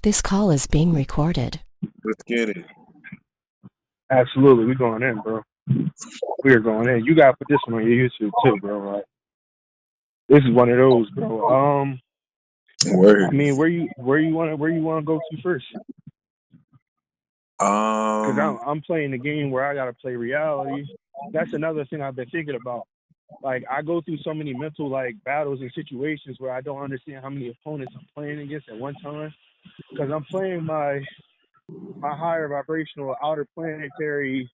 This call is being recorded. Let's get it. Absolutely, we going in, bro. We're going in. You gotta put this one on your YouTube too, bro. Like, this is one of those, bro. Word. I mean, where you wanna go to first? Because I'm playing the game where I gotta play reality. That's another thing I've been thinking about. Like, I go through so many mental like battles and situations where I don't understand how many opponents I'm playing against at one time. Because I'm playing my higher vibrational outer planetary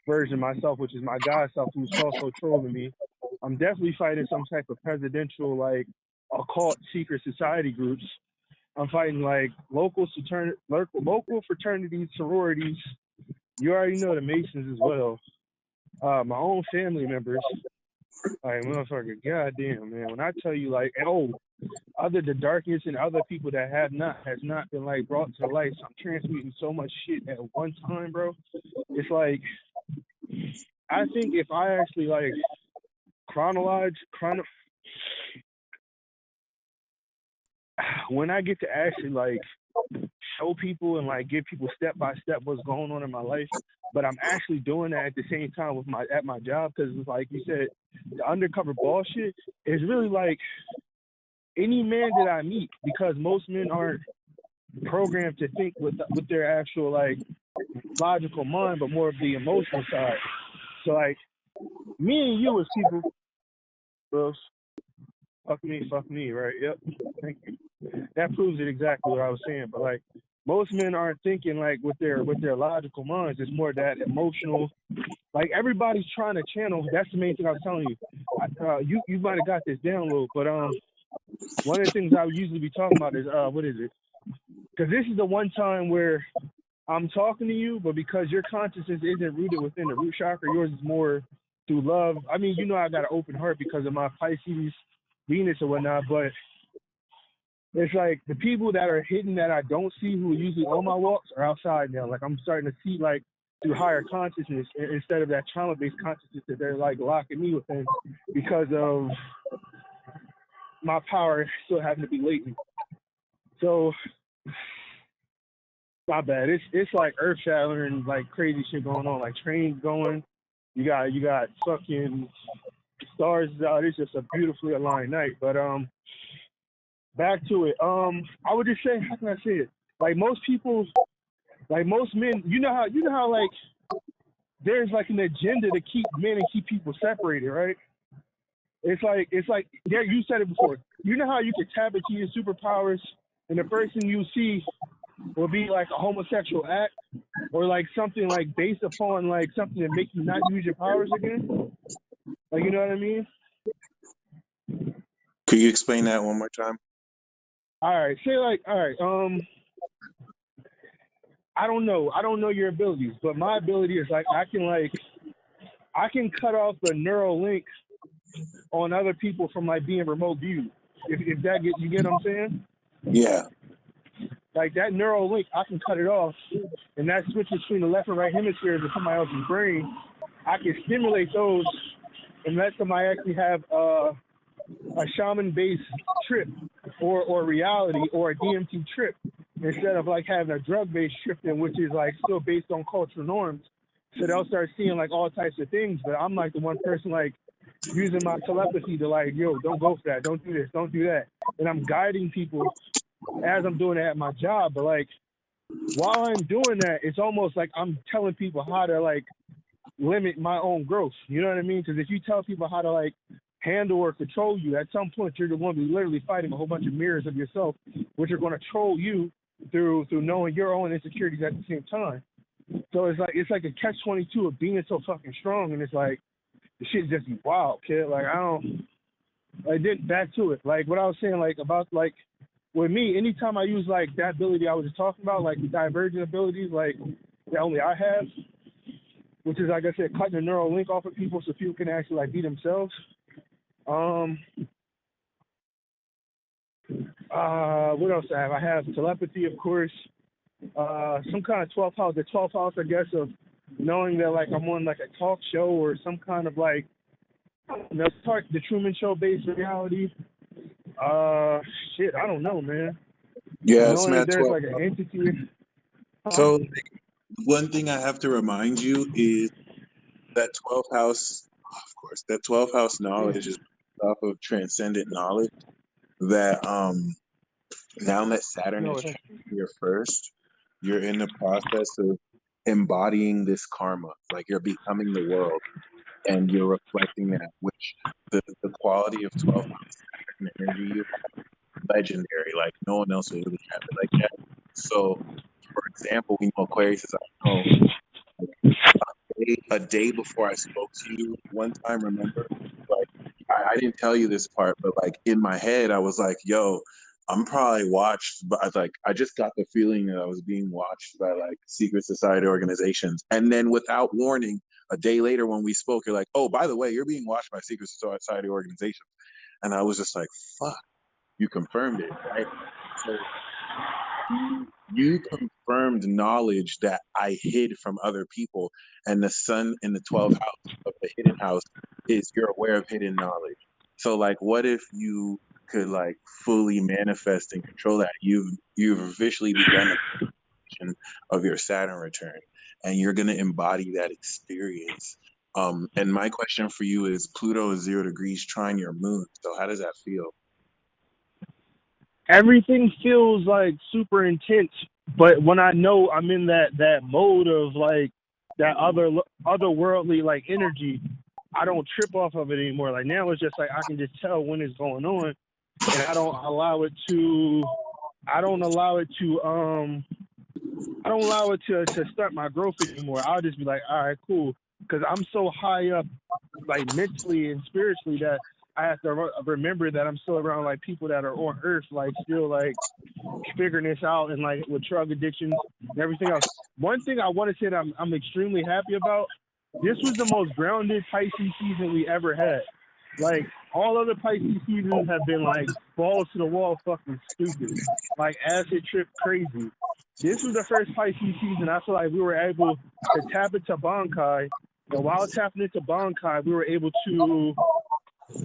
version of myself, which is my God self, who's also trolling me. I'm definitely fighting some type of presidential, like, occult secret society groups. I'm fighting like local fraternities, sororities. You already know the Masons as well. My own family members. Like, motherfucker, goddamn, man. When I tell you, like, other the darkness and other people that has not been like brought to light. So I'm transmuting so much shit at one time, bro. It's like, I think if I actually like when I get to actually like show people and like give people step by step what's going on in my life, but I'm actually doing that at the same time with at my job, because it's like you said, the undercover bullshit is really like any man that I meet, because most men aren't programmed to think with their actual like logical mind, but more of the emotional side. So like me and you as people, bros, fuck me, right? Yep, thank you. That proves it exactly what I was saying. But like most men aren't thinking like with their logical minds. It's more that emotional. Like everybody's trying to channel. That's the main thing I was telling you. You might have got this download, but one of the things I would usually be talking about is what is it? Because this is the one time where I'm talking to you, but because your consciousness isn't rooted within the root chakra, yours is more through love. I mean, you know, I got an open heart because of my Pisces, Venus, or whatnot, but it's like the people that are hidden that I don't see, who are usually on my walks, are outside now. Like I'm starting to see like through higher consciousness instead of that trauma-based consciousness that they're like locking me within because of my power still having to be latent. So my bad. It's like earth shattering, like crazy shit going on, like trains going. You got fucking stars out. It's just a beautifully aligned night. But back to it. I would just say, how can I say it? Like most people, like most men, you know how like there's like an agenda to keep men and keep people separated, right? It's like yeah, you said it before. You know how you can tap into your superpowers and the first thing you see will be like a homosexual act or like something like based upon like something that makes you not use your powers again. Like, you know what I mean? Could you explain that one more time? All right. Say like, all right, I don't know your abilities, but my ability is like I can cut off the neural link on other people from like being remote viewed. If that you get what I'm saying? Yeah. Like that neural link, I can cut it off, and that switch between the left and right hemispheres of somebody else's brain, I can stimulate those and let somebody actually have a shaman-based trip or reality or a DMT trip instead of like having a drug-based trip, in which is like still based on cultural norms. So they'll start seeing like all types of things, but I'm like the one person like using my telepathy to like, yo, don't go for that, don't do this, don't do that, and I'm guiding people as I'm doing it at my job. But like while I'm doing that, it's almost like I'm telling people how to like limit my own growth. You know what I mean? Because if you tell people how to like handle or control you, at some point you're the one who's literally fighting a whole bunch of mirrors of yourself, which are going to troll you through knowing your own insecurities at the same time. So it's like a catch-22 of being so fucking strong, and it's like the shit just be wild, kid. Like then back to it. Like what I was saying, like about like with me, anytime I use like that ability I was just talking about, like the divergent abilities, like that only I have, which is like I said, cutting the neural link off of people so people can actually like be themselves. What else I have? I have telepathy, of course. Some kind of 12th house. The 12th house, I guess, of knowing that like I'm on like a talk show or some kind of like the Truman Show based reality. Shit, I don't know, man. Yeah, it's knowing that Matt there's 12. like an entity. Huh? So one thing I have to remind you is that 12th house, of course, that 12th house Yeah. knowledge is off of transcendent knowledge that now that Saturn No, is it has. here first, you're in the process of embodying this karma. Like you're becoming the world and you're reflecting that, which the quality of 12th house Saturn energy you have, legendary. Like no one else will really have it like that. So, for example, we know Aquarius is, I know, a day before I spoke to you one time, remember? Like, I didn't tell you this part, but like in my head, I was like, yo, I'm probably watched, but I just got the feeling that I was being watched by like secret society organizations. And then without warning, a day later when we spoke, you're like, oh, by the way, you're being watched by secret society organizations. And I was just like, fuck, you confirmed it, right? So you confirmed knowledge that I hid from other people, and the sun in the 12th house of the hidden house is you're aware of hidden knowledge. So like what if you could like fully manifest and control that? You've officially begun a portion of your Saturn return and you're gonna embody that experience. And my question for you is Pluto is 0 degrees trying your moon. So how does that feel? Everything feels like super intense, but when I know I'm in that mode of like that otherworldly like energy, I don't trip off of it anymore. Like now it's just like I can just tell when it's going on, and I don't allow it to to start my growth anymore. I'll just be like, all right, cool, because I'm so high up, like mentally and spiritually, that I have to remember that I'm still around like people that are on Earth, like still like figuring this out, and like with drug addictions and everything else. One thing I want to say that I'm extremely happy about. This was the most grounded Pisces season we ever had. Like all other Pisces seasons have been like balls to the wall, fucking stupid, like acid trip crazy. This was the first Pisces season I feel like we were able to tap into Bankai, and while tapping into Bankai, we were able to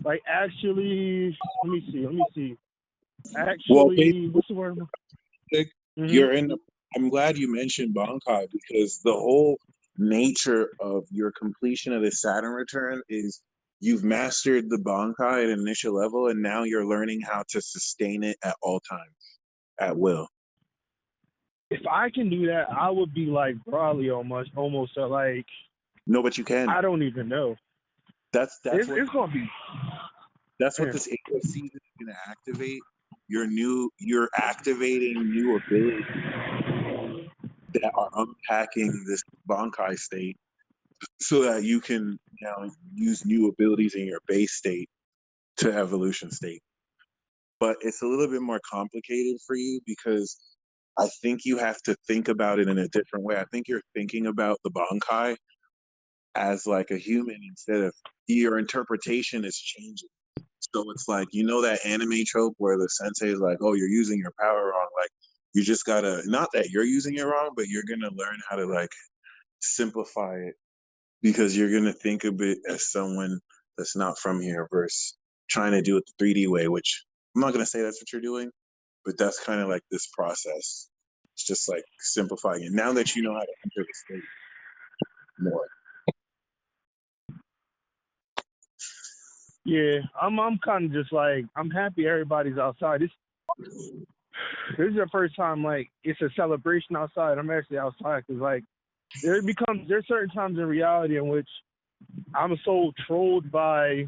like actually let me see. Well, Actually, what's the word? like, Mm-hmm. you're in the, I'm glad you mentioned Bankai because the whole nature of your completion of the Saturn return is you've mastered the Bankai at initial level and now you're learning how to sustain it at all times at will. If I can do that, I would be like Broly almost like No, but you can. I don't even know. That's what It's gonna be. that's what Man. this April season is gonna activate. You're activating new abilities that are unpacking this Bankai state so that you can now use new abilities in your base state to evolution state. But it's a little bit more complicated for you because I think you have to think about it in a different way. I think you're thinking about the Bankai as like a human instead of your interpretation is changing. So it's like, you know, that anime trope where the sensei is like, oh, you're using your power wrong. Like, you just gotta, not that you're using it wrong, but you're gonna learn how to like simplify it because you're gonna think of it as someone that's not from here versus trying to do it the 3D way, which I'm not gonna say that's what you're doing, but that's kind of like this process. It's just like simplifying it. Now that you know how to enter the state more. Yeah, I'm kind of just like I'm happy everybody's outside. This is the first time like it's a celebration outside. I'm actually outside because like there's certain times in reality in which I'm so trolled by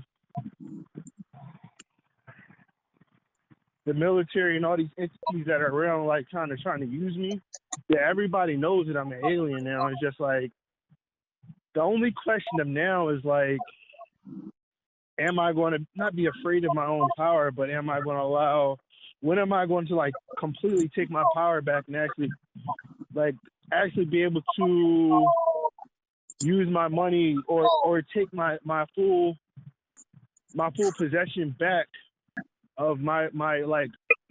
the military and all these entities that are around, like trying to use me. Yeah, everybody knows that I'm an alien now. It's just like the only question of now is like, am I going to not be afraid of my own power, but am I going to allow? When am I going to like completely take my power back and actually be able to use my money or take my full possession back of my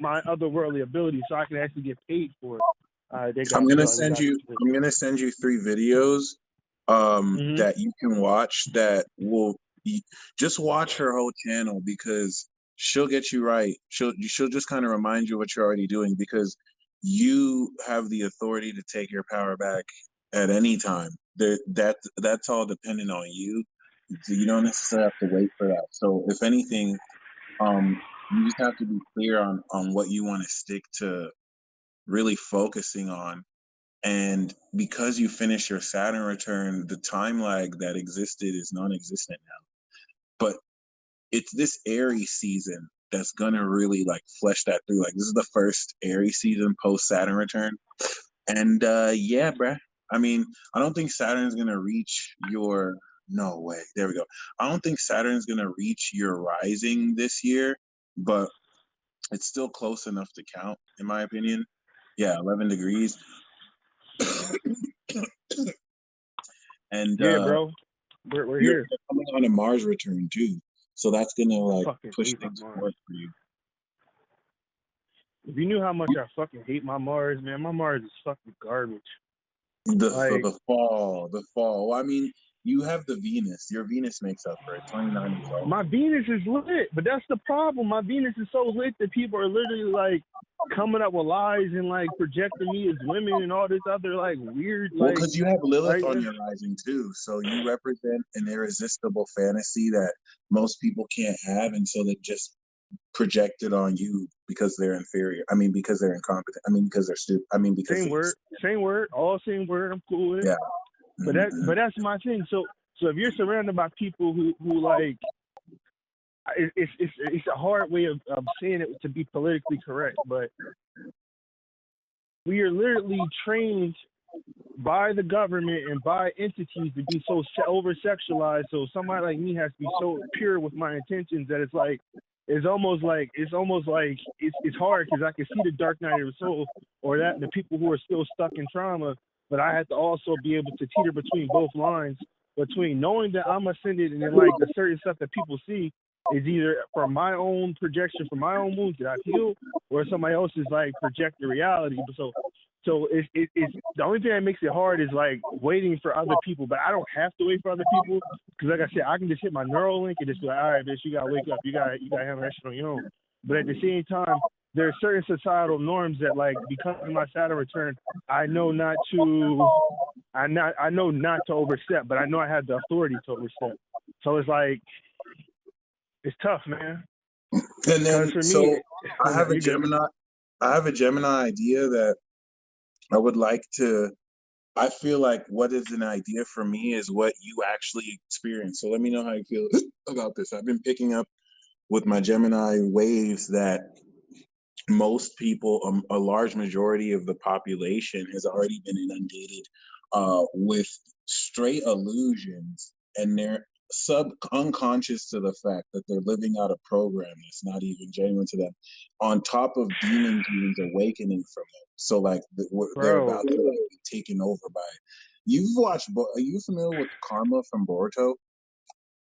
otherworldly ability, so I can actually get paid for it. They I'm got gonna drugs. They send got you. I'm gonna send you 3 videos Mm-hmm. that you can watch that will be, just watch her whole channel because she'll get you right. She'll just kind of remind you what you're already doing, because you have the authority to take your power back at any time. That's all dependent on you. So you don't necessarily have to wait for that. So if anything, you just have to be clear on what you want to stick to really focusing on. And because you finish your Saturn return, the time lag that existed is non-existent now. But it's this Aries season that's gonna really like flesh that through. Like, this is the first Aries season post Saturn return. And yeah, bruh. I mean, I don't think Saturn's gonna reach your, no way. There we go. I don't think Saturn's gonna reach your rising this year, but it's still close enough to count, in my opinion. Yeah, 11 degrees. And Yeah, bro. We're you're here. coming on a Mars return too. So that's gonna like Fucking push hate my things Mars. forward for you. If you knew how much I fucking hate my Mars, man, my Mars is fucking garbage. The Like, the fall. Well, I mean, you have the Venus. Your Venus makes up for it. 29 years old. my Venus is lit, but that's the problem. My Venus is so lit that people are literally like coming up with lies and like projecting me as women and all this other like weird Well, like because you have Lilith like on your rising too, so you represent an irresistible fantasy that most people can't have, and so they just project it on you because they're inferior. I mean, because they're incompetent. I mean, because they're stupid. I mean, because same word, all same word. I'm cool with it. yeah. But that's my thing. So if you're surrounded by people who like, it's a hard way of saying it to be politically correct, but we are literally trained by the government and by entities to be so over sexualized. So somebody like me has to be so pure with my intentions that it's almost like it's hard, because I can see the dark night of the soul, or that the people who are still stuck in trauma. But I have to also be able to teeter between both lines, between knowing that I'm ascended and then like the certain stuff that people see is either from my own projection, from my own wounds that I've healed, or somebody else's like projected reality. So it's the only thing that makes it hard is like waiting for other people. But I don't have to wait for other people, because like I said, I can just hit my neural link and just be like, all right, bitch, you gotta wake up, you gotta handle that shit on your own. But at the same time, there are certain societal norms that, like, because of my Saturn return, I know not to overstep, but I know I have the authority to overstep. So it's like, it's tough, man. And then, For so me, I have a Gemini. I have a Gemini idea that I would like to. I feel like what is an idea for me is what you actually experience. So let me know how you feel about this. I've been picking up with my Gemini waves that most people, a large majority of the population, has already been inundated with straight illusions, and they're unconscious to the fact that they're living out a program that's not even genuine to them, on top of demons awakening from them. So like they're about to like be taken over by. You've watched. Are you familiar with Karma from Boruto?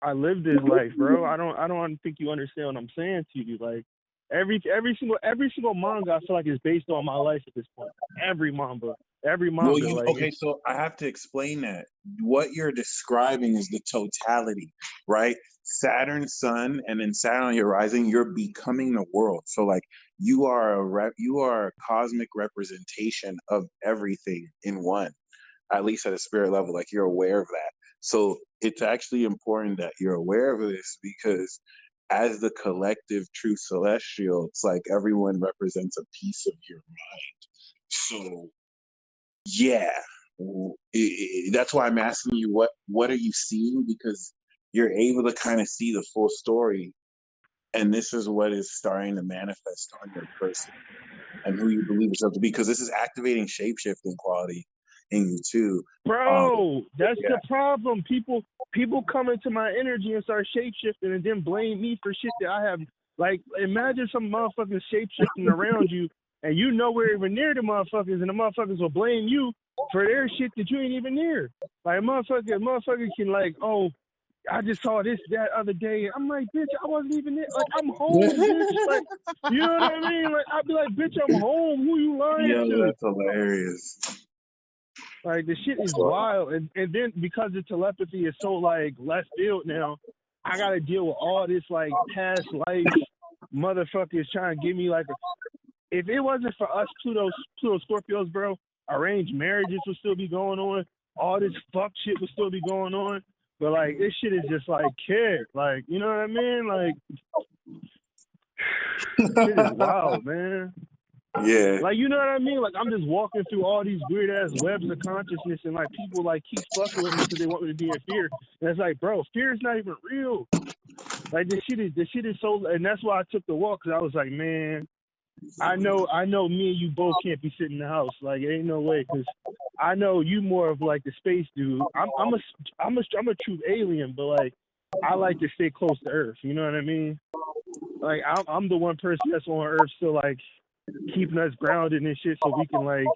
I lived this life, bro. I don't think you understand what I'm saying to you. Like every single manga, I feel like is based on my life at this point. Every manga. Well, okay, so I have to explain that. What you're describing is the totality, right? Saturn, Sun, and then Saturn on your rising. You're becoming the world. So like you are a cosmic representation of everything in one, at least at a spirit level. Like you're aware of that. So it's actually important that you're aware of this, because as the collective true celestial, it's like everyone represents a piece of your mind. So yeah, that's why I'm asking you what are you seeing, because you're able to kind of see the full story, and this is what is starting to manifest on your person and who you believe yourself to be, because this is activating shapeshifting quality in you too. Bro, that's the problem. People come into my energy and start shapeshifting and then blame me for shit that I have. Like, imagine some motherfuckers shapeshifting around you, and you nowhere even near the motherfuckers, and the motherfuckers will blame you for their shit that you ain't even near. Like, motherfucker can like, oh, I just saw this that other day. I'm like, bitch, I wasn't even there. Like, I'm home, bitch. Like, you know what I mean? Like, I'd be like, bitch, I'm home. Who you lying to? That's hilarious. Like, the shit is wild. And then because the telepathy is so, like, left field now, I got to deal with all this, like, past life motherfuckers trying to give me like if it wasn't for us Pluto Scorpios, bro, arranged marriages would still be going on. All this fuck shit would still be going on. But like this shit is just like kid. Like, you know what I mean? Like shit is wild, man. Yeah. Like, you know what I mean? Like, I'm just walking through all these weird ass webs of consciousness, and like people like keep fucking with me because they want me to be in fear. And it's like, bro, fear is not even real. Like this shit is so, and that's why I took the walk, because I was like, man, I know me and you both can't be sitting in the house. Like, it ain't no way, because I know you more of like the space dude. I'm a true alien, but like I like to stay close to Earth. You know what I mean? Like I'm the one person that's on Earth still like keeping us grounded and shit, so we can like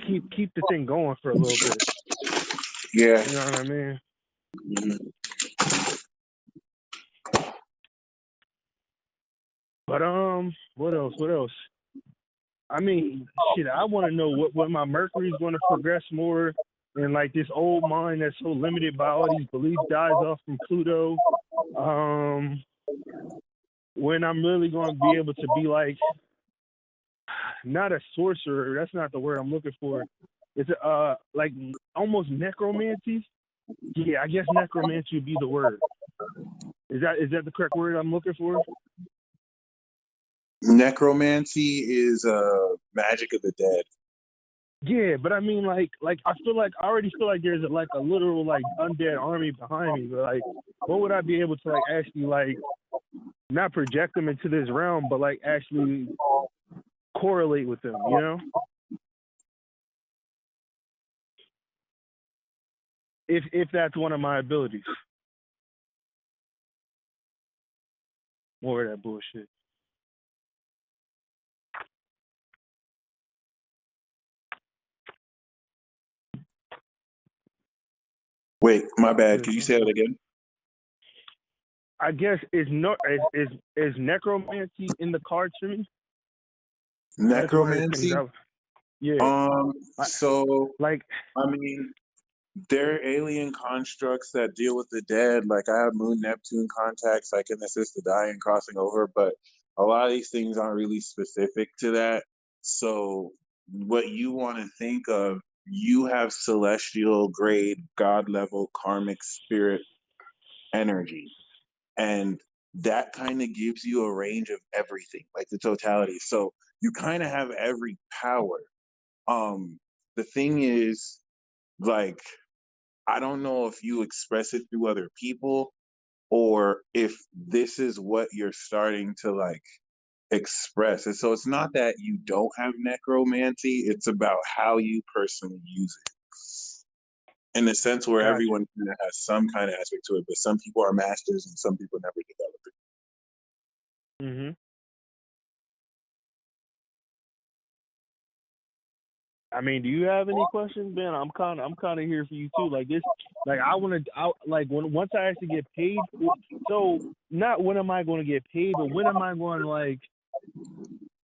keep the thing going for a little bit. Yeah. You know what I mean? Mm-hmm. But what else? I mean, shit, I want to know when my Mercury's going to progress more, and like this old mind that's so limited by all these beliefs dies off from Pluto. When I'm really going to be able to be like, not a sorcerer, that's not the word I'm looking for. It's like almost necromancy. Yeah, I guess necromancy would be the word. Is that the correct word I'm looking for? Necromancy is magic of the dead. Yeah, but I mean, like I already feel like there's like a literal like undead army behind me. But like, what would I be able to like actually like not project them into this realm, but like actually correlate with them? You know, if that's one of my abilities. More of that bullshit. Wait, my bad. Could you say that again? I guess is necromancy in the cards for me? Necromancy? Yeah. So Like, I mean, there are alien constructs that deal with the dead. Like I have Moon Neptune contacts. I can assist the dying crossing over, but a lot of these things aren't really specific to that. So what you want to think of, you have celestial grade, God level, karmic spirit energy. And that kind of gives you a range of everything, like the totality. So you kind of have every power. The thing is, like, I don't know if you express it through other people or if this is what you're starting to like express. And so it's not that you don't have necromancy, it's about how you personally use it. In the sense where gotcha. everyone kind of has some kind of aspect to it, but some people are masters and some people never develop it. Mm-hmm. I mean, do you have any questions, Ben? I'm kind of here for you too. Like this, like once I actually get paid. So not when am I going to get paid, but when am I going to like,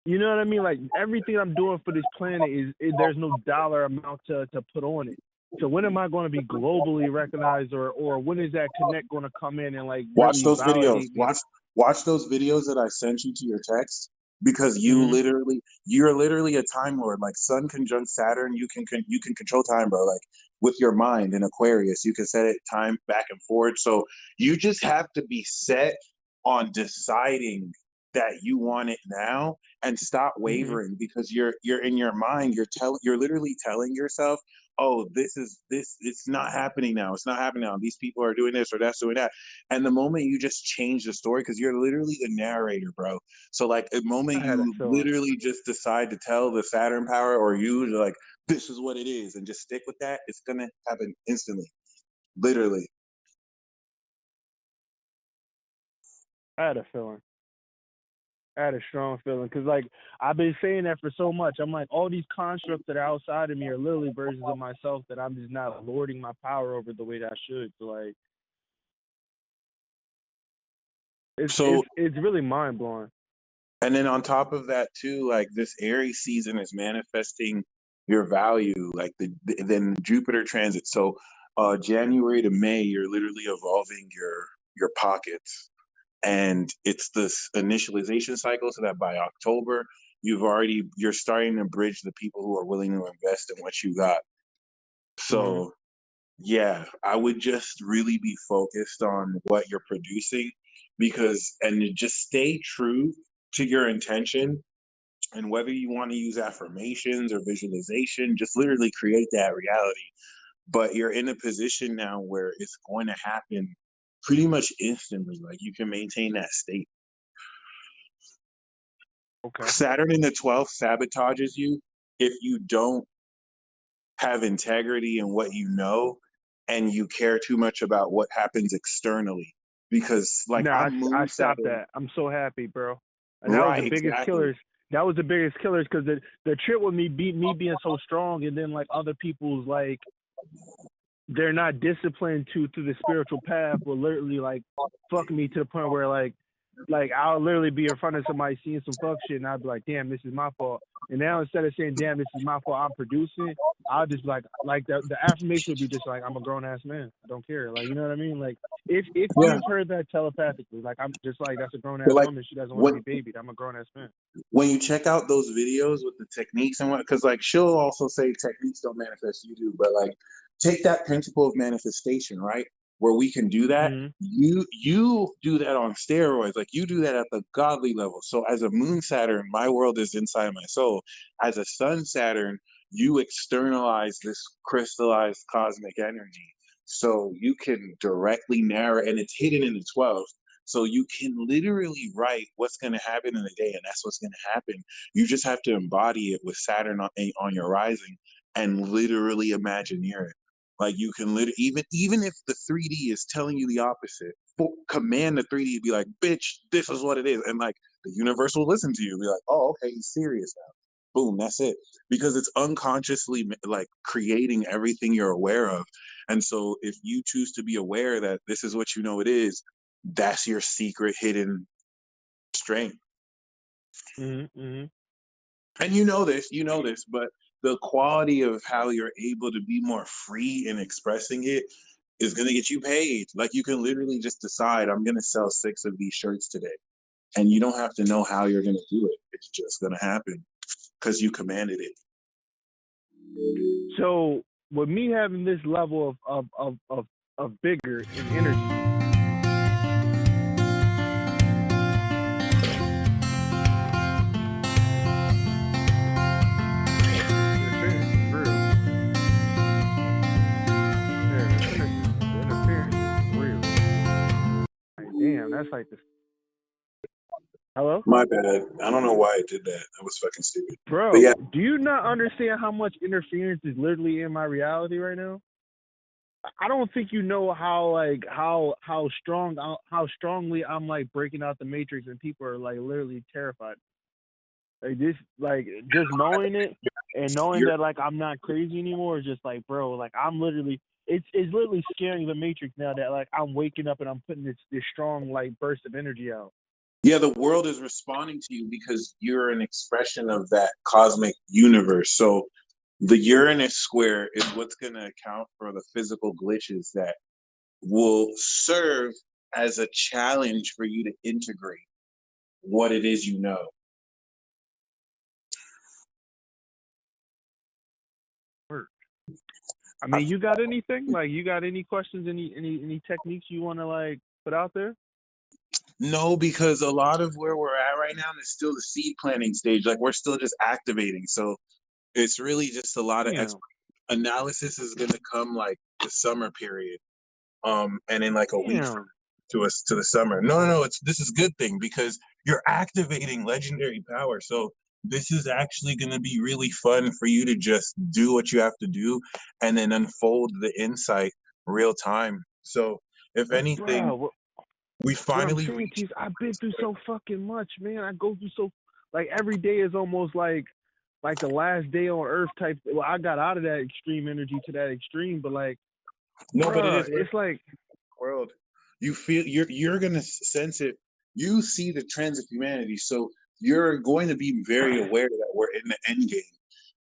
you know what I mean? Like everything I'm doing for this planet is there's no dollar amount to put on it. So when am I going to be globally recognized, or when is that connect going to come in and like Watch really those videos. validate me? Watch those videos that I sent you to your text, because Mm-hmm. you're literally a time lord. Like Sun conjunct Saturn, you can control time, bro. Like with your mind in Aquarius, you can set it time back and forward. So you just have to be set on deciding that you want it now and stop Mm-hmm. wavering, because you're in your mind, you're literally telling yourself, oh, it's not happening now, it's not happening now, these people are doing this or that's doing that. And the moment you just change the story, because you're literally the narrator, bro. So like the moment I had a you feeling. literally just decide to tell the Saturn power or you to like, this is what it is, and just stick with that, it's gonna happen instantly, literally. I had a feeling. I had a strong feeling because, like, I've been saying that for so much. I'm like, all these constructs that are outside of me are literally versions of myself that I'm just not lording my power over the way that I should. So, like, So it's really mind blowing. and then on top of that too, like this Aries season is manifesting your value, like then Jupiter transit. So January to May, you're literally evolving your pockets. and it's this initialization cycle, so that by October you're starting to bridge the people who are willing to invest in what you got. So yeah, I would just really be focused on what you're producing, and you just stay true to your intention. And whether you want to use affirmations or visualization, just literally create that reality. But you're in a position now where it's going to happen pretty much instantly. Like, you can maintain that state. Okay. Saturn in the 12th sabotages you if you don't have integrity in what you know and you care too much about what happens externally. Because, like, No, I'm I moon stopped Saturn. that. I'm so happy, bro. And that was Right, the biggest exactly. killers. That was the biggest killers because the trip with me being so strong, and then like other people's like they're not disciplined through the spiritual path will literally like fuck me to the point where like I'll literally be in front of somebody seeing some fuck shit and I'll be like, damn, this is my fault. And now instead of saying, damn, this is my fault, I'm producing, I'll just like the affirmation would be just like, I'm a grown ass man. I don't care. Like, you know what I mean? Like if Yeah. you've heard that telepathically, like I'm just like, that's a grown ass But, like, woman. She doesn't want to be babied. I'm a grown ass man. when you check out those videos with the techniques and what, because like she'll also say techniques don't manifest, you do, but like take that principle of manifestation, right? Where we can do that. Mm-hmm. You do that on steroids, like you do that at the godly level. So as a moon Saturn, my world is inside my soul. As a sun Saturn, you externalize this crystallized cosmic energy. So you can directly narrate, and it's hidden in the 12th. So you can literally write what's going to happen in the day, and that's what's going to happen. You just have to embody it with Saturn on your rising and literally imagineer it. Like, you can even if the 3D is telling you the opposite, command the 3D to be like, bitch, this is what it is. And like the universe will listen to you, be like, oh, okay, he's serious now. Boom, that's it. Because it's unconsciously like creating everything you're aware of. And so if you choose to be aware that this is what you know it is, that's your secret hidden strength. Mm-hmm. Mm-hmm. And you know this, but the quality of how you're able to be more free in expressing it is going to get you paid. Like, you can literally just decide, I'm going to sell 6 of these shirts today. And you don't have to know how you're going to do it. It's just going to happen because you commanded it. So with me having this level of vigor and energy, interference is real. Yeah, the interference is real. Like, damn, that's like the hello, My bad. I don't know why I did that. That was fucking stupid. But bro. yeah, Do you not understand how much interference is literally in my reality right now? I don't think you know how strongly I'm like breaking out the matrix and people are like literally terrified. Like this, like just knowing it and knowing you're that like I'm not crazy anymore is just like, bro, like I'm literally it's literally scaring the matrix now that like I'm waking up and I'm putting this strong like burst of energy out. yeah, the world is responding to you because you're an expression of that cosmic universe. So the Uranus square is what's going to account for the physical glitches that will serve as a challenge for you to integrate what it is you know. I mean, you got anything? Like you got any questions, any techniques you wanna like put out there? No, because a lot of where we're at right now is still the seed planting stage. Like, we're still just activating. So it's really just a lot of Damn. analysis is going to come like the summer period. And in like a week Damn. to us to the summer. No. This is a good thing because you're activating legendary power. So this is actually going to be really fun for you to just do what you have to do and then unfold the insight real time. So if But anything, bro, we what I'm finally saying to reached. you is I've been through so fucking much, man. I go through so like every day is almost like the last day on earth type. Well, I got out of that extreme energy to that extreme, but like, No, but it bruh, is it's like world. You feel you're gonna sense it. You see the trends of humanity, so you're going to be very aware that we're in the end game,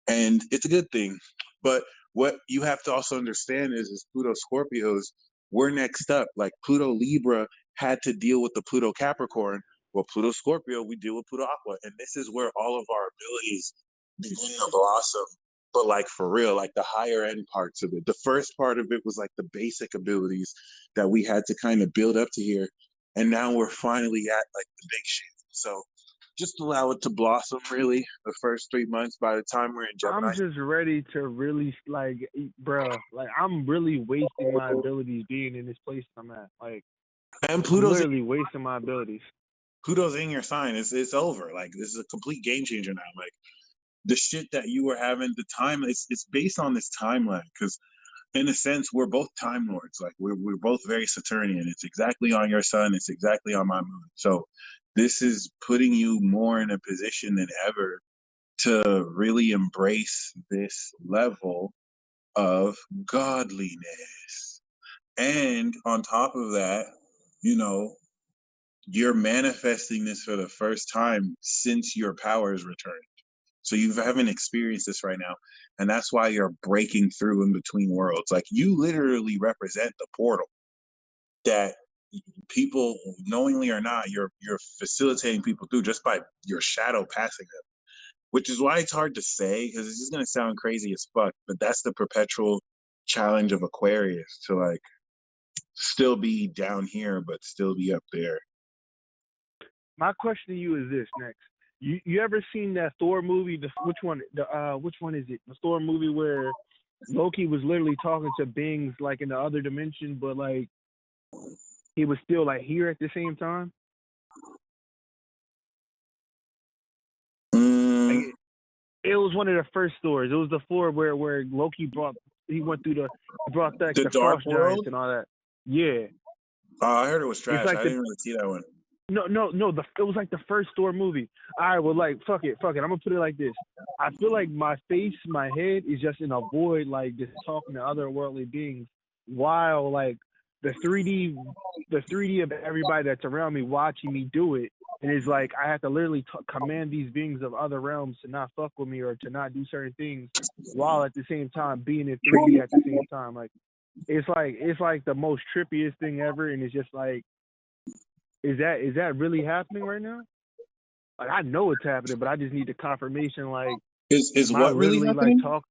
and it's a good thing. But what you have to also understand is Pluto Scorpios, we're next up. Like, Pluto Libra had to deal with the Pluto Capricorn. Well, Pluto Scorpio, we deal with Pluto Aqua. And this is where all of our abilities begin to blossom. But like for real, like the higher end parts of it. The first part of it was like the basic abilities that we had to kind of build up to here. And now we're finally at like the big shit. So just allow it to blossom really the first 3 months. By the time we're in Gemini. I'm just ready to really, like, bruh, like, I'm really wasting my abilities being in this place I'm at. Like, And I'm literally wasting my abilities. Pluto's in your sign. It's over. Like, this is a complete game changer now. Like, the shit that you were having, the time, it's based on this timeline. Because in a sense, we're both time lords. Like, we're both very Saturnian. It's exactly on your sun. It's exactly on my moon. So this is putting you more in a position than ever to really embrace this level of godliness. And on top of that, you know, you're manifesting this for the first time since your powers returned. So you haven't experienced this right now. And that's why you're breaking through in between worlds. Like, you literally represent the portal that people, knowingly or not, you're facilitating people through just by your shadow passing them. Which is why it's hard to say, because it's just gonna sound crazy as fuck. But that's the perpetual challenge of Aquarius, to like still be down here but still be up there. My question to you is this next. You ever seen that Thor movie? Which one is it? The Thor movie where Loki was literally talking to beings like in the other dimension, but like he was still like here at the same time. Like, it was one of the first Thors. It was the Thor where Loki brought the Dark frost World giants and all that. Yeah. I heard it was trash. Like I didn't really see that one. No. It was like the first Thor movie. All right, well, like, fuck it. I'm gonna put it like this. I feel like my head is just in a void, like just talking to otherworldly beings, while like the 3D of everybody that's around me watching me do it, and it's like I have to literally command these beings of other realms to not fuck with me or to not do certain things, while at the same time being in 3D at the same time. Like, it's like the most trippiest thing ever, and it's just like. Is that really happening right now? Like, I know it's happening, but I just need the confirmation. Like, is what really happening? Like, talk.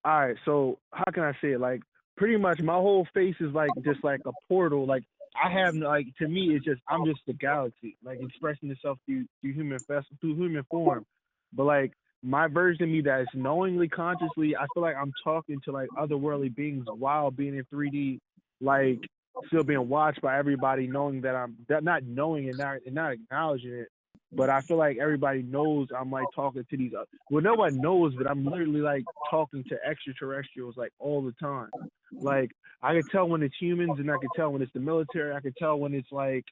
All right, so how can I say it? Like, pretty much my whole face is like just like a portal. Like, I have like, to me, it's just I'm just the galaxy, like expressing itself through human form. But like my version of me that is knowingly, consciously, I feel like I'm talking to like otherworldly beings while being in 3D, like. Still being watched by everybody, knowing that I'm not knowing and not acknowledging it, but I feel like everybody knows I'm like talking to these. Well, nobody knows, but I'm literally like talking to extraterrestrials like all the time. Like, I can tell when it's humans, and I can tell when it's the military. I can tell when it's like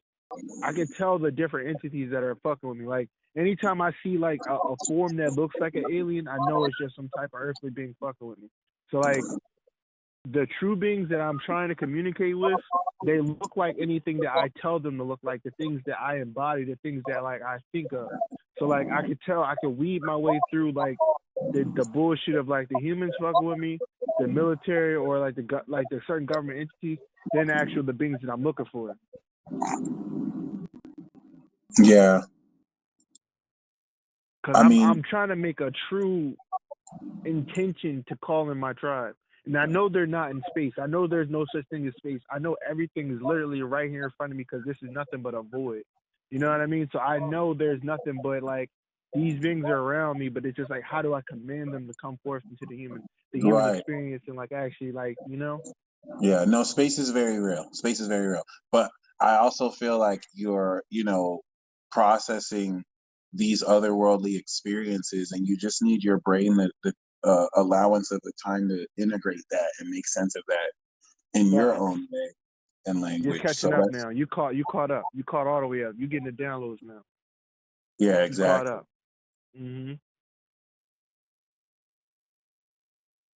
I can tell the different entities that are fucking with me. Like, anytime I see like a form that looks like an alien, I know it's just some type of earthly being fucking with me. So like. The true beings that I'm trying to communicate with, they look like anything that I tell them to look like, the things that I embody, the things that like I think of. So like I could weed my way through like the bullshit of like the humans fucking with me, the military, or like the certain government entities, than actually the beings that I'm looking for. Yeah. Because I'm trying to make a true intention to call in my tribe. And I know they're not in space. I know there's no such thing as space. I know everything is literally right here in front of me because this is nothing but a void. You know what I mean? So I know there's nothing but like these beings are around me, but it's just like, how do I command them to come forth into the human experience and like actually like, you know? Yeah, no, space is very real. Space is very real. But I also feel like you're, processing these otherworldly experiences, and you just need your brain the allowance of the time to integrate that and make sense of that in your own way and language. You're catching up now. You caught up. You caught all the way up. You're getting the downloads now. Yeah, exactly. You caught up. Mm-hmm.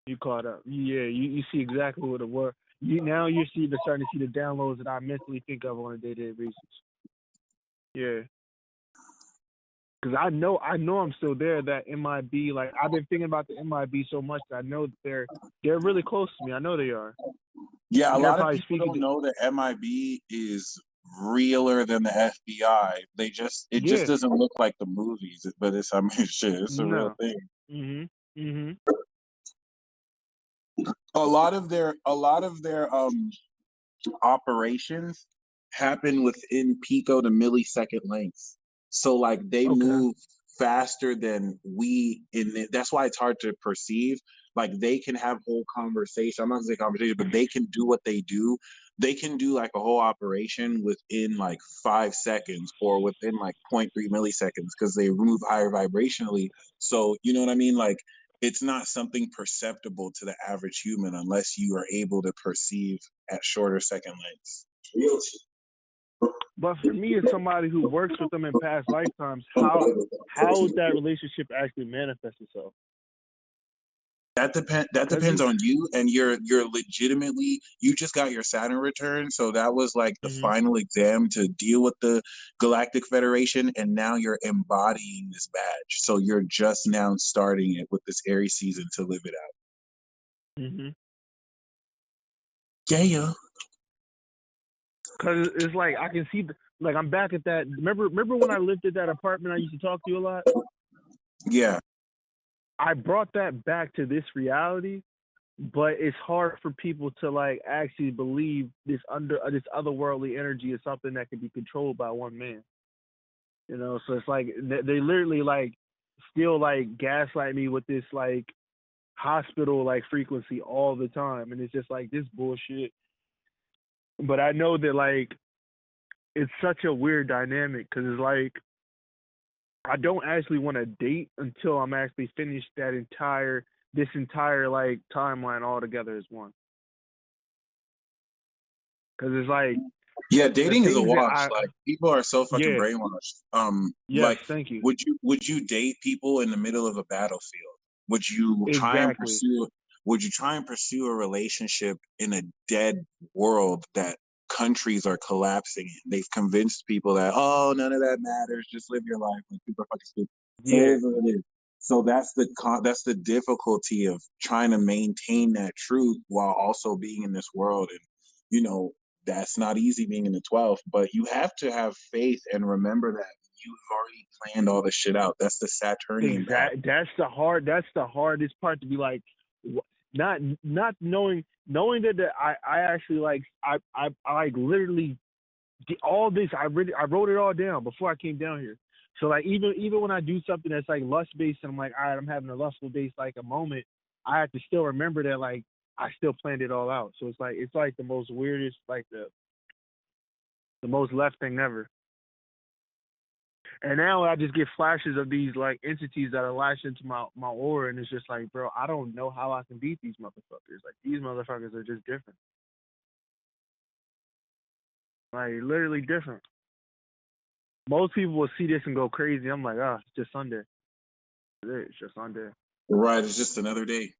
You caught up. Yeah, you see exactly what it was. Now you're starting to see the downloads that I mentally think of on a day-to-day basis. Yeah. Because I know I'm still there. That MIB, like I've been thinking about the MIB so much that I know that they're really close to me. I know they are. Yeah, a lot of people don't know that MIB is realer than the FBI. It just Yeah. doesn't look like the movies, but it's, I mean, shit, it's a real No. thing. Mhm. A lot of their operations happen within pico to millisecond lengths. So like they Okay. move faster than that's why it's hard to perceive. Like they can have whole conversation. I'm not gonna say conversation, but they can do what they do. They can do like a whole operation within like 5 seconds or within like zero point 0.3 milliseconds because they move higher vibrationally. So you know what I mean? Like it's not something perceptible to the average human unless you are able to perceive at shorter second lengths. But for me, as somebody who works with them in past lifetimes, how would that relationship actually manifest itself? That Because depends on you, and you're legitimately, you just got your Saturn return, so that was like the Mhm. final exam to deal with the Galactic Federation, and now you're embodying this badge. So you're just now starting it with this Aries season to live it out. Mhm. Yeah. Because it's like I can see, like I'm back at that. Remember when I lived at that apartment I used to talk to you a lot? Yeah. I brought that back to this reality, but it's hard for people to like actually believe this otherworldly energy is something that can be controlled by one man. You know, so it's like they literally like still like gaslight me with this like hospital like frequency all the time, and it's just like this bullshit. But I know that like it's such a weird dynamic because it's like I don't actually want to date until I'm actually finished this entire like timeline all together as one. Because it's like Yeah, the dating is a things that wash. Like people are so fucking yeah, brainwashed. yes, Like thank you. would you date people in the middle of a battlefield? Would you try and Exactly. pursue would you try and pursue a relationship in a dead world that countries are collapsing in? They've convinced people that, oh, none of that matters, just live your life. Like people are fucking stupid. So it Yeah, is what it is. So that's the difficulty of trying to maintain that truth while also being in this world. And you know, that's not easy being in the 12th, but you have to have faith and remember that you've already planned all this shit out. That's the Saturnian battle. That's the hardest part to be like, not knowing that I actually like I like literally did all this. I wrote it all down before I came down here. So like even when I do something that's like lust based and I'm like, all right, I'm having a lustful based like a moment, I have to still remember that like I still planned it all out. So it's like the most weirdest, like the most left thing ever. And now I just get flashes of these like entities that are lashed into my aura, and it's just like, bro, I don't know how I can beat these motherfuckers. Like these motherfuckers are just different. Like literally different. Most people will see this and go crazy. I'm like, it's just Sunday. It's just Sunday. Right, it's just another day.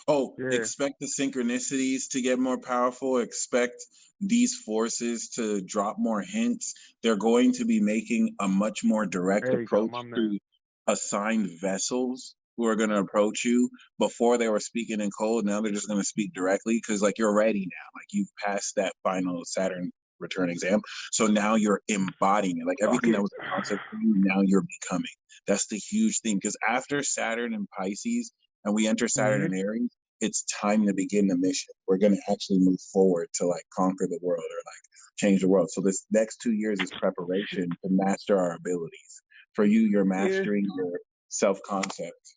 Oh, Yeah. expect the synchronicities to get more powerful. Expect these forces to drop more hints. They're going to be making a much more direct There you go, approach my man. to assigned vessels who are going to approach you. Before they were speaking in code, now they're just going to speak directly because, like, you're ready now. Like, you've passed that final Saturn return exam. So now you're embodying it. Like, everything that Okay. was a concept for you, now you're becoming. That's the huge thing because after Saturn and Pisces, and we enter Saturn Mhm. and Aries, it's time to begin the mission. We're going to actually move forward to like conquer the world or like change the world. So this next 2 years is preparation to master our abilities. For you, you're Yeah. mastering your self-concept.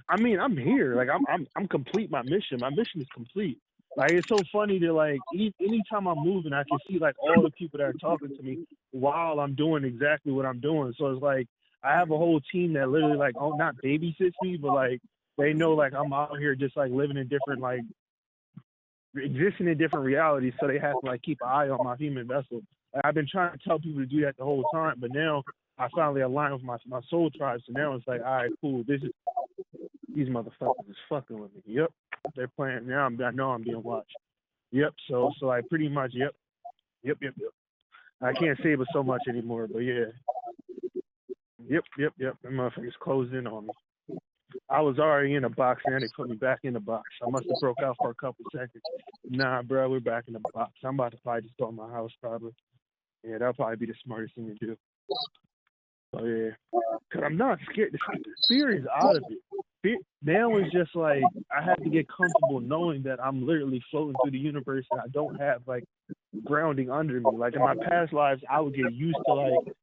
I mean, I'm here. Like I'm complete my mission. My mission is complete. Like it's so funny to like anytime I'm moving, I can see like all the people that are talking to me while I'm doing exactly what I'm doing. So it's like I have a whole team that literally like not babysits me, but like they know like I'm out here just like living in different like existing in different realities, so they have to like keep an eye on my human vessel. Like, I've been trying to tell people to do that the whole time, but now I finally align with my soul tribe. So now it's like, all right, cool. These motherfuckers is fucking with me. Yep, they're playing. Now I know I'm being watched. Yep. So I pretty much yep. I can't say it so much anymore, but yeah. Yep. The motherfuckers closed in on me. I was already in a box, and they put me back in the box. I must have broke out for a couple seconds. Nah, bro, we're back in the box. I'm about to probably just go to my house, probably. Yeah, that'll probably be the smartest thing to do. So, yeah. Because I'm not scared. The fear is out of it. Fear, now it's just like I have to get comfortable knowing that I'm literally floating through the universe and I don't have, like, grounding under me. Like, in my past lives, I would get used to, like,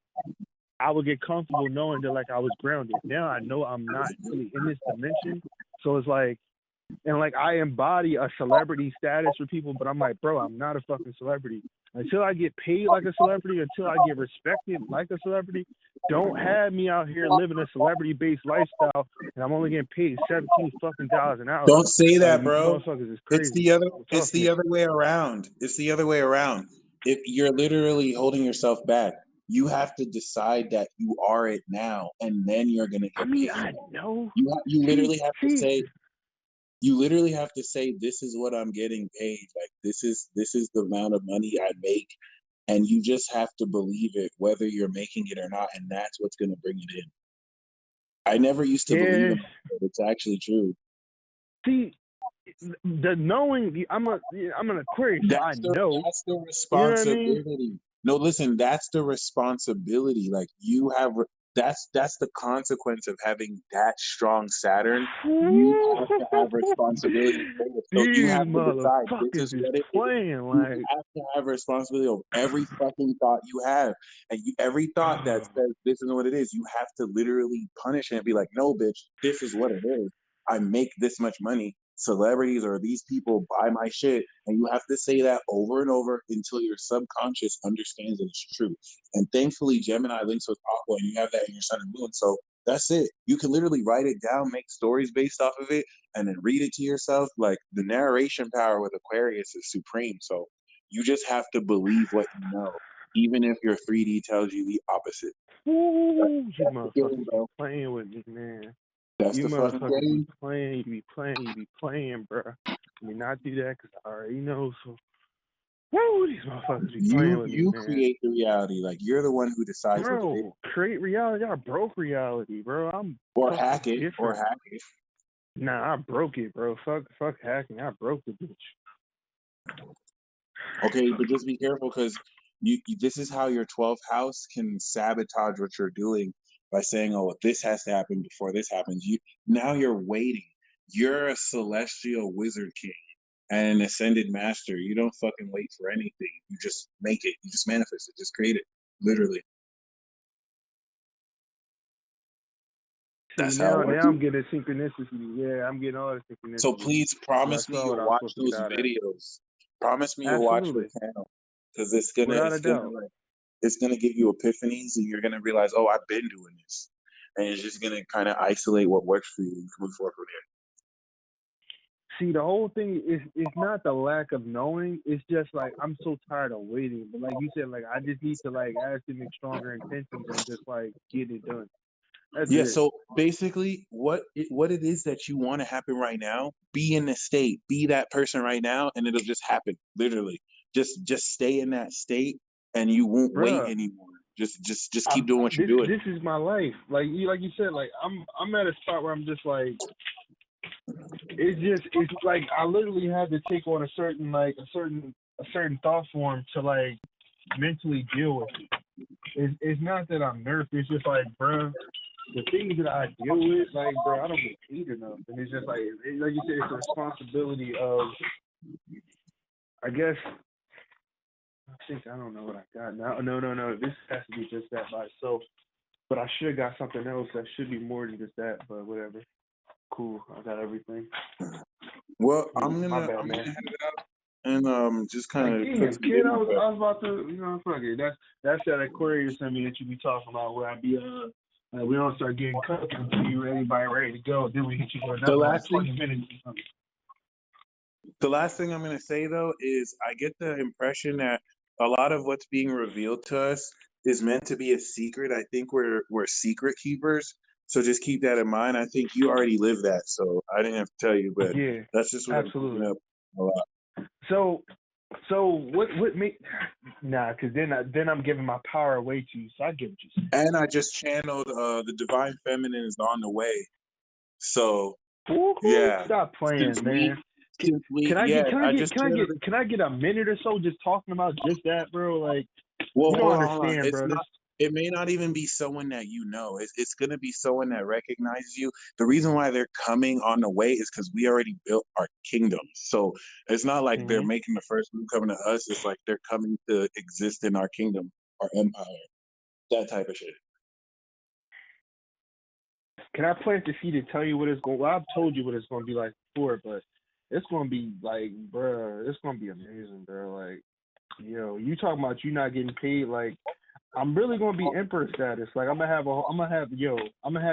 I would get comfortable knowing that, like, I was grounded. Now I know I'm not really in this dimension. So it's like, and like I embody a celebrity status for people, but I'm like, bro, I'm not a fucking celebrity. Until I get paid like a celebrity, until I get respected like a celebrity, don't have me out here living a celebrity-based lifestyle, and I'm only getting paid $17 fucking an hour. Don't say that, Like, bro. these motherfuckers is It's crazy. the other way around. It's the other way around. If you're literally holding yourself back, you have to decide that you are it now, and then you're gonna get paid. I know. You literally have to say. You literally have to say, this is what I'm getting paid. Like, this is the amount of money I make. And you just have to believe it, whether you're making it or not. And that's what's going to bring it in. I never used to believe in it, but it's actually true. See, the knowing, I'm an Aquarius, so I know. That's the responsibility. You know what I mean? No, listen, that's the responsibility. Like, you have, that's the consequence of having that strong Saturn. You have to have responsibility. So you have to decide, this is what it is. You have to have responsibility of every fucking thought you have. And every thought that says this is what it is, you have to literally punish it and be like, no, bitch, this is what it is. I make this much money. Celebrities or these people buy my shit, and you have to say that over and over until your subconscious understands that it's true. And thankfully, Gemini links with Aqua, and you have that in your sun and moon. So that's it. You can literally write it down, make stories based off of it, and then read it to yourself. Like, the narration power with Aquarius is supreme. So you just have to believe what you know, even if your 3D tells you the opposite. Ooh, you motherfuckers be playing with me, man. That's you the fucking motherfuckers game. You be playing, bro. Let me not do that because I already know. So, woo, these motherfuckers be playing with me, man. You create the reality. Like, you're the one who decides. Bro, create reality. I broke reality, bro. Or hack it. Nah, I broke it, bro. Fuck hacking. I broke the bitch. Okay, but just be careful because you this is how your 12th house can sabotage what you're doing by saying, oh, this has to happen before this happens. Now you're waiting. You're a celestial wizard king and an ascended master. You don't fucking wait for anything. You just make it. You just manifest it. Just create it. Literally. That's how I'm getting synchronicity. Yeah, I'm getting all the synchronicity. So please promise me you'll watch those videos. Promise me you'll watch the channel. Because it's gonna give you epiphanies, and you're gonna realize, oh, I've been doing this, and it's just gonna kind of isolate what works for you and move forward from there. See, the whole thing is not the lack of knowing. It's just like I'm so tired of waiting. But like you said, like I just need to like actually make stronger intentions and just like get it done. That's it. So basically, what it is that you want to happen right now, be in the state, be that person right now, and it'll just happen. Literally, just stay in that state, and you won't wait anymore. Just keep doing what you're doing. This is my life. Like you said, like I'm at a spot where I'm just like, it's like I literally had to take on a certain thought form to like mentally deal with it. It's not that I'm nervous. It's just like, bro, the things that I deal with, like, bro, I don't get paid enough. And it's just like you said, it's a responsibility of, I guess, I don't know what I got now. No. This has to be just that by itself. But I should have got something else that should be more than just that, but whatever. Cool. I got everything. Well, I'm gonna head it up and just kind of. Kid, I was about to, fuck it. That's that Aquarius in me that you be talking about where I be we don't start getting cooked until you're ready to go. Then we hit you for another 20 minutes or something. The last thing I'm going to say, though, is I get the impression that a lot of what's being revealed to us is meant to be a secret. I think we're secret keepers. So just keep that in mind. I think you already live that, so I didn't have to tell you, but that's just what absolutely. I'm picking up a lot. So what make because then I'm giving my power away to you. So I get what you saying. And I just channeled the divine feminine is on the way. So Woo-hoo, yeah, stop playing, since man. we yeah, I just Can I get a minute or so just talking about just that, bro? Like, well, you don't hold on. understand, It's bro. not. It may not even be someone that you know. It's gonna be someone that recognizes you. The reason why they're coming on the way is because we already built our kingdom. So it's not like they're making the first move coming to us. It's like they're coming to exist in our kingdom, our empire, that type of shit. Can I plant the seed to tell you what it's going? Well, I've told you what it's going to be like before, but it's going to be like, bro, it's going to be amazing, bro. Like, yo, you talking about you not getting paid? Like, I'm really going to be emperor status. Like, I'm gonna have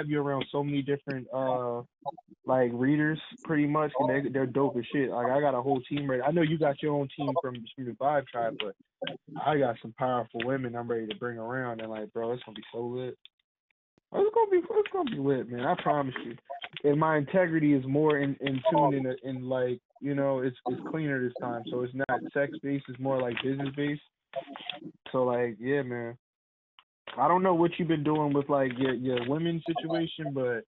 you around so many different like readers, pretty much, and they're dope as shit. Like, I got a whole team ready. I know you got your own team from the Vibe Tribe, but I got some powerful women I'm ready to bring around, and like, bro, it's gonna be so lit. It's gonna be lit, man. I promise you. And my integrity is more in tune in like, you know, it's cleaner this time. So it's not sex based, it's more like business based. So like, yeah, man. I don't know what you've been doing with like your women's situation, but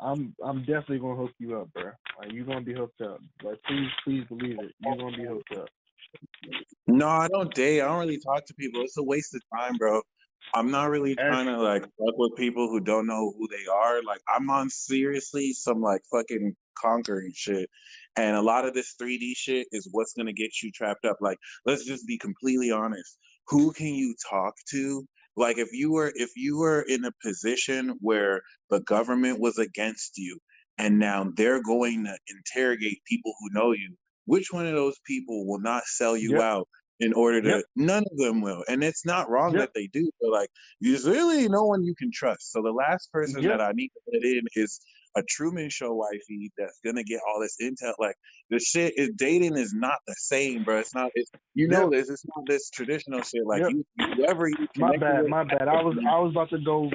I'm definitely gonna hook you up, bro. Like, you're gonna be hooked up. Like, please believe it. You're gonna be hooked up. No, I don't date. I don't really talk to people. It's a waste of time, bro. I'm not really trying to like fuck with people who don't know who they are. Like, I'm on seriously some like fucking conquering shit. And a lot of this 3D shit is what's gonna get you trapped up. Like, let's just be completely honest. Who can you talk to? Like, if you were in a position where the government was against you and now they're going to interrogate people who know you, which one of those people will not sell you Yep. out in order Yep. to? None of them will. And it's not wrong Yep. that they do, but like, there's really no one you can trust. So the last person Yep. that I need to put in is a Truman Show wifey that's gonna get all this intel. Like, the shit is, dating is not the same, bro. It's not. It's, you know Yep. this. It's not this traditional shit. Like, Yep. whoever you My connected bad. with. I was about to go,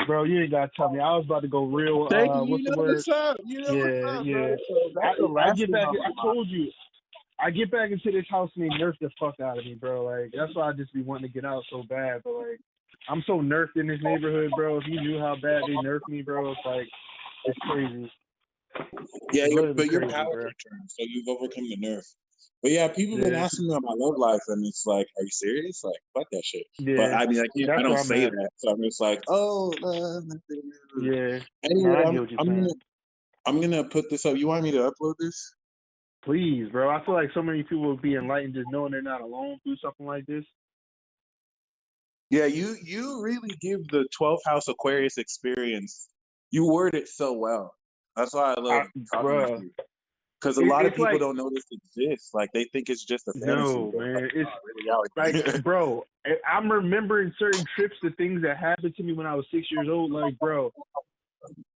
bro. You ain't gotta tell me. I was about to go real. Thank you. What's You the know word? what's up. You know what's Yeah, up, bro. yeah. So that's the I last get thing back. on my I mind. told you. I get back into this house and they nerf the fuck out of me, bro. Like, that's why I just be wanting to get out so bad. But like, I'm so nerfed in this neighborhood, bro. If you knew how bad they nerfed me, bro, it's like, it's crazy. Yeah, It's literally but your crazy, power bro. return, so you've overcome the nerf. But yeah, people been Yeah, asking me about my love life, and it's like, are you serious? Like, fuck that shit. But yeah. I mean, I That's don't where I'm say at. that, so I'm just like, oh, nothing. Yeah. No, Anyway, I get what you're saying. I'm gonna put this up. You want me to upload this? Please, bro. I feel like so many people would be enlightened just knowing they're not alone through something like this. Yeah, you really give the 12th house Aquarius experience. You word it so well. That's why I love talking with Bro, you. Because a lot of it's people like, don't know this exists. Like, they think it's just a fantasy, no, but man. it's It's not really like, reality. bro, I'm remembering certain trips to things that happened to me when I was 6 years old. Like, bro,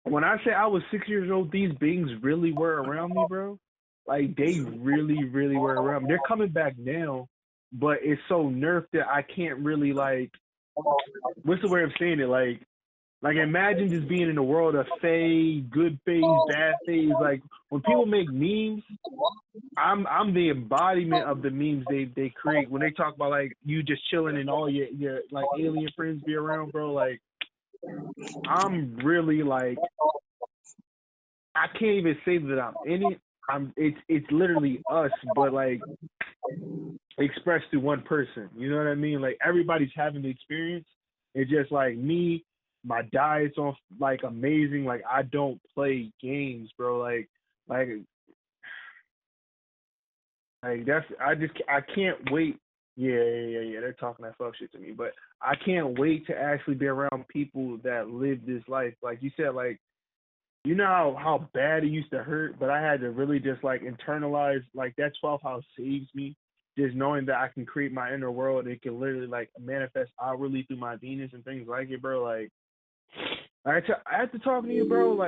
when I say I was 6 years old, these beings really were around me, bro. Like, they really, really were around me. They're coming back now, but it's so nerfed that I can't really, like, what's the way of saying it? Like, imagine just being in the world of fae, good phase, bad phase. Like, when people make memes, I'm the embodiment of the memes they create. When they talk about like you just chilling and all your like alien friends be around, bro. Like, I'm really like, I can't even say that I'm in it. It's literally us, but like expressed through one person. You know what I mean? Like, everybody's having the experience. It's just like me. My diet's on like amazing. Like, I don't play games, bro. Like that's, I can't wait. Yeah. They're talking that fuck shit to me, but I can't wait to actually be around people that live this life. Like you said, like, you know how bad it used to hurt, but I had to really just like internalize, like, that 12th house saves me. Just knowing that I can create my inner world, it can literally like manifest outwardly through my Venus and things like it, bro. Like, I had to talk to you, bro. Like,